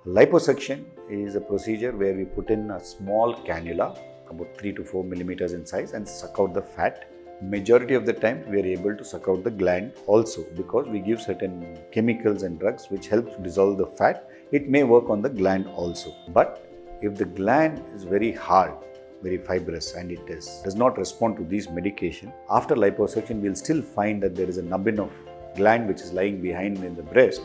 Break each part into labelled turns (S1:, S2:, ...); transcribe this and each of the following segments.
S1: Liposuction is a procedure where we put in a small cannula, about 3 to 4 millimeters in size, and suck out the fat. Majority of the time we are able to suck out the gland also, because we give certain chemicals and drugs which help to dissolve the fat. It may work on the gland also. But if the gland is very hard, very fibrous, and it does not respond to these medication, after liposuction we will still find that there is a nubbin of gland which is lying behind in the breast,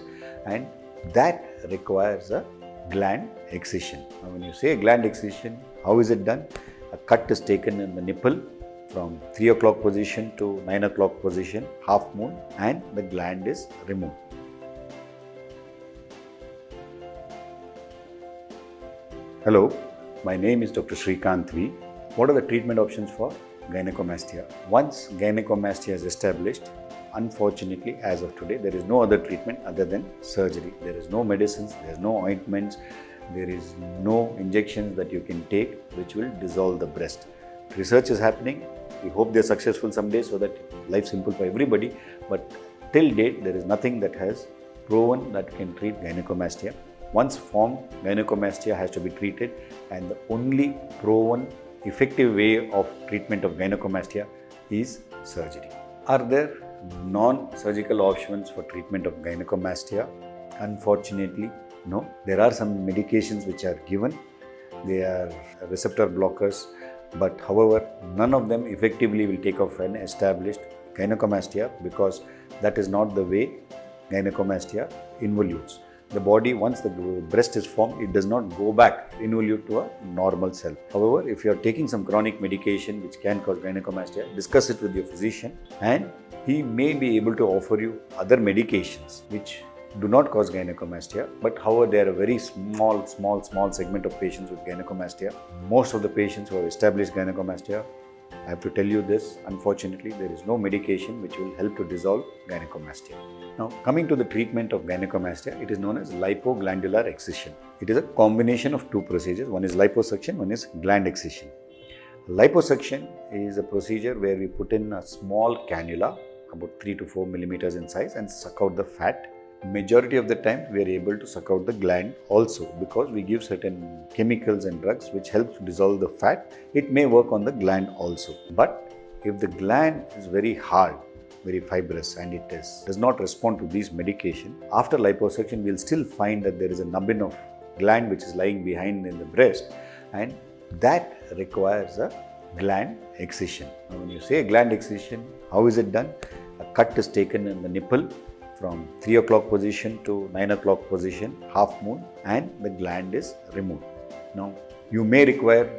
S1: and that requires a gland excision. Now when you say gland excision, how is it done? A cut is taken in the nipple from 3 o'clock position to 9 o'clock position, half moon, and the gland is removed. Hello, my name is Dr. Srikanth V. What are the treatment options for gynecomastia? Once gynecomastia is established, unfortunately, as of today, there is no other treatment other than surgery. There is no medicines, there is no ointments, there is no injections that you can take which will dissolve the breast. Research is happening. We hope they are successful someday so that life is simple for everybody. But till date, there is nothing that has proven that can treat gynecomastia. Once formed, gynecomastia has to be treated, and the only proven effective way of treatment of gynecomastia is surgery. Are there non-surgical options for treatment of gynecomastia? Unfortunately, no. There are some medications which are given. They are receptor blockers, but however, none of them effectively will take off an established gynecomastia, because that is not the way gynecomastia involutes. The body, once the breast is formed, it does not go back, involute to a normal self. However, if you are taking some chronic medication which can cause gynecomastia, discuss it with your physician, and he may be able to offer you other medications which do not cause gynecomastia, but however they are a very small segment of patients with gynecomastia. Most of the patients who have established gynecomastia, I have to tell you this, unfortunately there is no medication which will help to dissolve gynecomastia. Now coming to the treatment of gynecomastia, it is known as lipo-glandular excision. It is a combination of two procedures. One is liposuction, one is gland excision. Liposuction is a procedure where we put in a small cannula, about 3 to 4 millimeters in size, and suck out the fat. Majority of the time we are able to suck out the gland also, because we give certain chemicals and drugs which help to dissolve the fat. It may work on the gland also. But if the gland is very hard, very fibrous, and it does not respond to these medication, after liposuction we will still find that there is a nubbin of gland which is lying behind in the breast, and that requires a gland excision. Now when you say gland excision, how is it done? A cut is taken in the nipple from 3 o'clock position to 9 o'clock position, half moon, and the gland is removed. Now you may require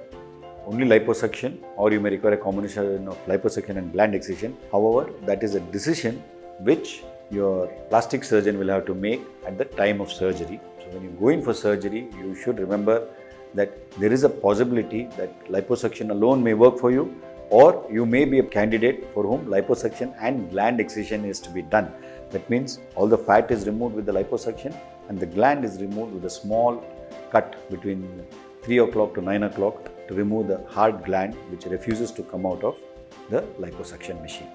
S1: only liposuction, or you may require a combination of liposuction and gland excision. However, that is a decision which your plastic surgeon will have to make at the time of surgery. So when you go in for surgery, you should remember that there is a possibility that liposuction alone may work for you, or you may be a candidate for whom liposuction and gland excision is to be done. That means all the fat is removed with the liposuction, and the gland is removed with a small cut between 3 o'clock to 9 o'clock to remove the hard gland which refuses to come out of the liposuction machine.